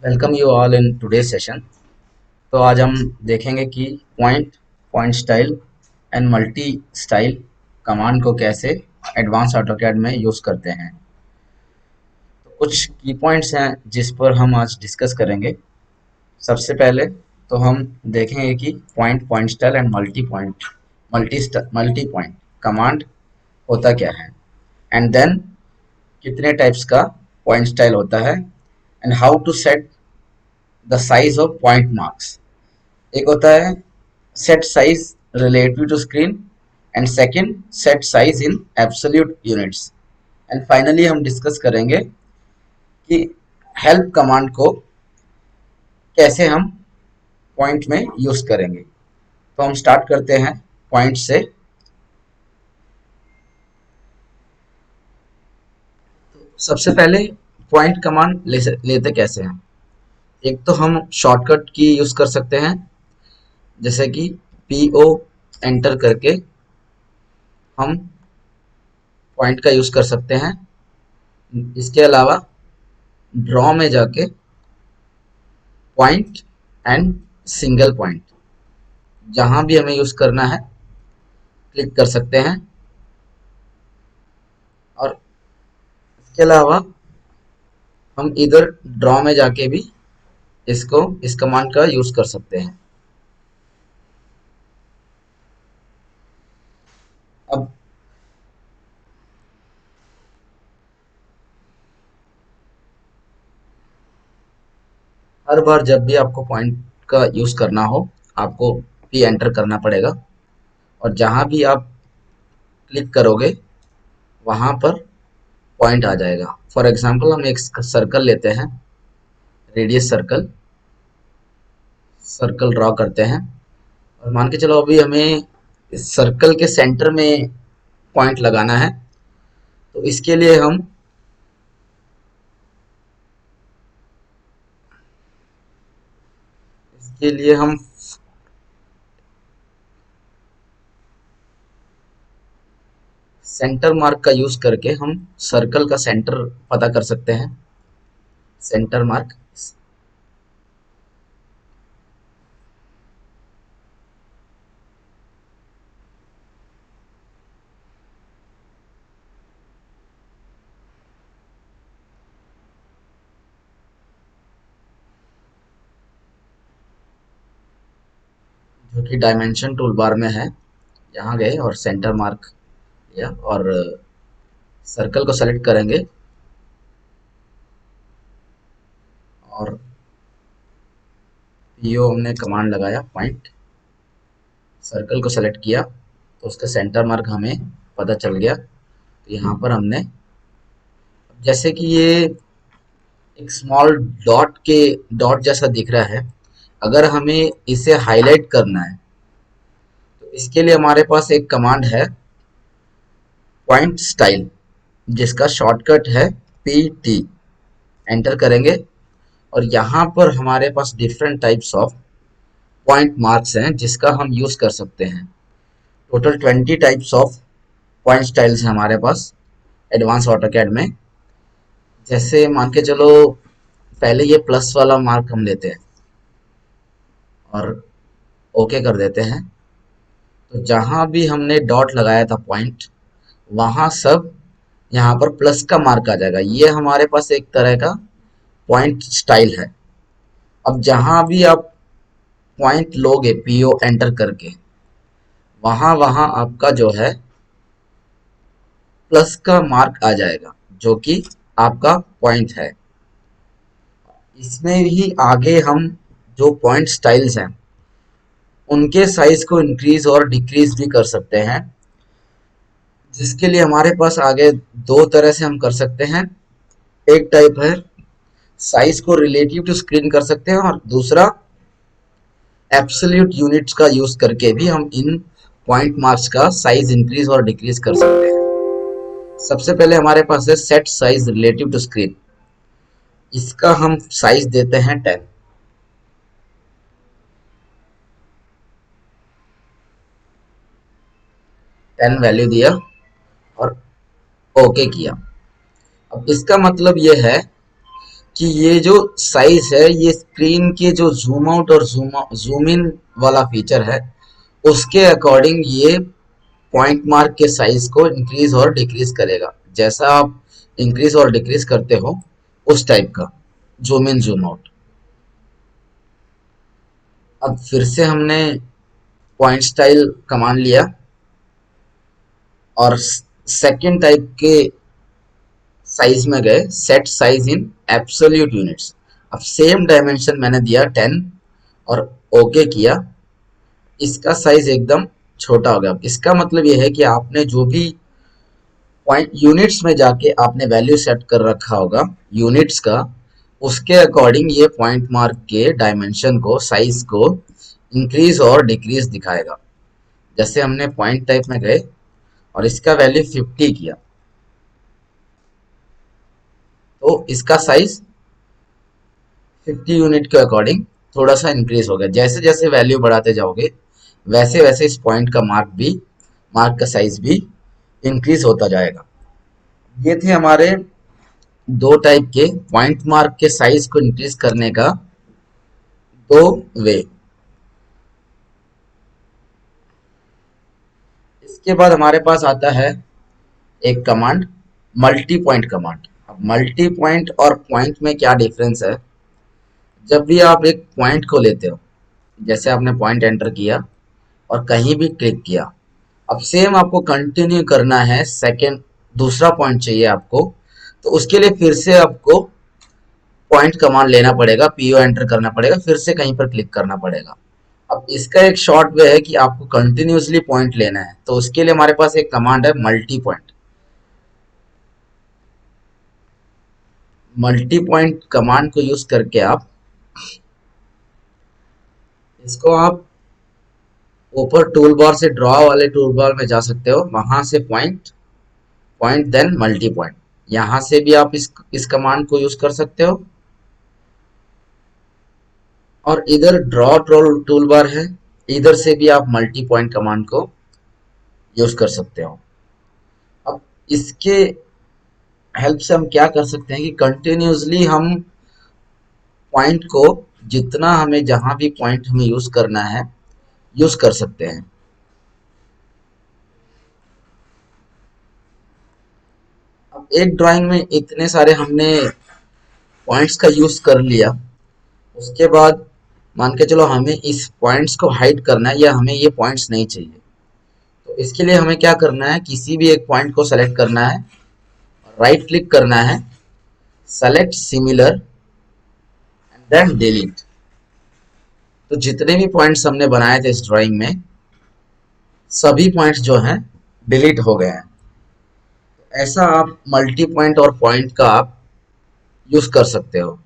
Welcome you all in today session. तो आज हम देखेंगे कि point point style and multi style command को कैसे एडवांस ऑटोकैड में यूज़ करते हैं। तो कुछ की पॉइंट्स हैं जिस पर हम आज डिस्कस करेंगे। सबसे पहले तो हम देखेंगे कि point point style and multi point command होता क्या है, एंड देन कितने टाइप्स का पॉइंट स्टाइल होता है, and how to set the size of point marks. एक होता है set size relative to screen and second set size in absolute units। And finally हम डिस्कस करेंगे कि हेल्प कमांड को कैसे हम पॉइंट में यूज करेंगे। तो हम स्टार्ट करते हैं पॉइंट से। सबसे पहले पॉइंट कमांड लेते कैसे हैं। एक तो हम शॉर्टकट की यूज कर सकते हैं, जैसे कि पीओ एंटर करके हम पॉइंट का यूज कर सकते हैं। इसके अलावा ड्रॉ में जाके पॉइंट एंड सिंगल पॉइंट जहां भी हमें यूज करना है क्लिक कर सकते हैं। और इसके अलावा हम इधर ड्रॉ में जाके भी इस कमांड का यूज कर सकते हैं। अब हर बार जब भी आपको पॉइंट का यूज करना हो, आपको पी एंटर करना पड़ेगा, और जहां भी आप क्लिक करोगे वहां पर पॉइंट आ जाएगा। फॉर एग्जाम्पल हम एक सर्कल लेते हैं, रेडियस सर्कल सर्कल ड्रॉ करते हैं, और मान के चलो अभी हमें इस सर्कल के सेंटर में पॉइंट लगाना है। तो इसके लिए हम सेंटर मार्क का यूज करके हम सर्कल का सेंटर पता कर सकते हैं। सेंटर मार्क जो कि डायमेंशन टूल बार में है, यहाँ गए और सेंटर मार्क लिया और सर्कल को सेलेक्ट करेंगे, और पीओ हमने कमांड लगाया पॉइंट, सर्कल को सेलेक्ट किया तो उसका सेंटर मार्क हमें पता चल गया। तो यहाँ पर हमने, जैसे कि ये एक स्मॉल डॉट जैसा दिख रहा है, अगर हमें इसे हाईलाइट करना है तो इसके लिए हमारे पास एक कमांड है पॉइंट स्टाइल, जिसका शॉर्टकट है पी टी। एंटर करेंगे और यहाँ पर हमारे पास different types of point marks हैं जिसका हम यूज कर सकते हैं। Total 20 types of point styles हैं हमारे पास एडवांस ऑटोकैड में। जैसे मान के चलो पहले ये प्लस वाला मार्क हम लेते हैं और ओके कर देते हैं। तो जहां भी हमने डॉट लगाया था पॉइंट, वहां सब यहाँ पर प्लस का मार्क आ जाएगा। ये हमारे पास एक तरह का पॉइंट स्टाइल है। अब जहां भी आप पॉइंट लोगे पीओ एंटर करके, वहां वहां आपका जो है प्लस का मार्क आ जाएगा, जो कि आपका पॉइंट है। इसमें ही आगे हम जो पॉइंट स्टाइल्स हैं उनके साइज को इंक्रीज और डिक्रीज भी कर सकते हैं, जिसके लिए हमारे पास आगे दो तरह से हम कर सकते हैं। एक टाइप है साइज को रिलेटिव टू स्क्रीन कर सकते हैं, और दूसरा एब्सोल्यूट यूनिट्स का यूज करके भी हम इन पॉइंट मार्क्स का साइज इंक्रीज और डिक्रीज कर सकते हैं। सबसे पहले हमारे पास है set size relative to screen. इसका हम साइज देते हैं 10। 10 वैल्यू दिया और ओके किया। अब इसका मतलब यह है कि ये जो साइज है ये स्क्रीन के जो जूम आउट और जूम इन वाला फीचर है उसके अकॉर्डिंग ये पॉइंट मार्क के साइज को इंक्रीज और डिक्रीज करेगा। जैसा आप इंक्रीज और डिक्रीज करते हो उस टाइप का जूम इन जूम आउट। अब फिर से हमने पॉइंट स्टाइल कमांड लिया और सेकंड टाइप के साइज में गए, set size in absolute units. अब सेम डायमेंशन मैंने दिया 10 और ओके किया। इसका साइज एकदम छोटा हो गया। इसका मतलब ये है कि आपने जो भी पॉइंट यूनिट्स में जाके आपने वैल्यू सेट कर रखा होगा यूनिट्स का, उसके अकॉर्डिंग ये पॉइंट मार्क के डायमेंशन को, साइज को इंक्रीज और डिक्रीज दिखाएगा। जैसे हमने पॉइंट टाइप में गए और इसका वैल्यू 50 किया तो इसका साइज 50 यूनिट के अकॉर्डिंग थोड़ा सा इंक्रीज हो गया। जैसे जैसे वैल्यू बढ़ाते जाओगे वैसे वैसे इस पॉइंट का मार्क का साइज भी इंक्रीज होता जाएगा। ये थे हमारे दो टाइप के पॉइंट मार्क के साइज को इंक्रीज करने का दो वे। इसके बाद हमारे पास आता है एक कमांड, मल्टी पॉइंट कमांड। अब मल्टी पॉइंट और पॉइंट में क्या डिफरेंस है? जब भी आप एक पॉइंट को लेते हो, जैसे आपने पॉइंट एंटर किया और कहीं भी क्लिक किया, अब सेम आपको कंटिन्यू करना है, सेकंड दूसरा पॉइंट चाहिए आपको, तो उसके लिए फिर से आपको पॉइंट कमांड लेना पड़ेगा, पीओ एंटर करना पड़ेगा, फिर से कहीं पर क्लिक करना पड़ेगा। अब इसका एक शॉर्ट वे है कि आपको कंटिन्यूसली पॉइंट लेना है, तो उसके लिए हमारे पास एक कमांड है multi point. Multi point command को यूज करके आप इसको आप ऊपर टूल बार से ड्रॉ वाले टूल बार में जा सकते हो, वहां से point, point then multi point, यहां से भी आप इस कमांड को यूज कर सकते हो। और इधर ड्रॉ टूल बार है, इधर से भी आप मल्टी पॉइंट कमांड को यूज कर सकते हो। अब इसके हेल्प से हम क्या कर सकते हैं कि कंटिन्यूसली हम पॉइंट को, जितना हमें जहां भी पॉइंट हमें यूज करना है यूज कर सकते हैं। अब एक ड्राइंग में इतने सारे हमने पॉइंट्स का यूज कर लिया, उसके बाद मान के चलो हमें इस पॉइंट्स को हाइड करना है या हमें ये पॉइंट्स नहीं चाहिए, तो इसके लिए हमें क्या करना है, किसी भी एक पॉइंट को सेलेक्ट करना है, राइट क्लिक करना है, select similar and then delete. तो जितने भी पॉइंट्स हमने बनाए थे इस ड्राइंग में, सभी पॉइंट्स जो हैं डिलीट हो गए हैं। ऐसा आप मल्टी पॉइंट और पॉइंट का आप यूज कर सकते हो।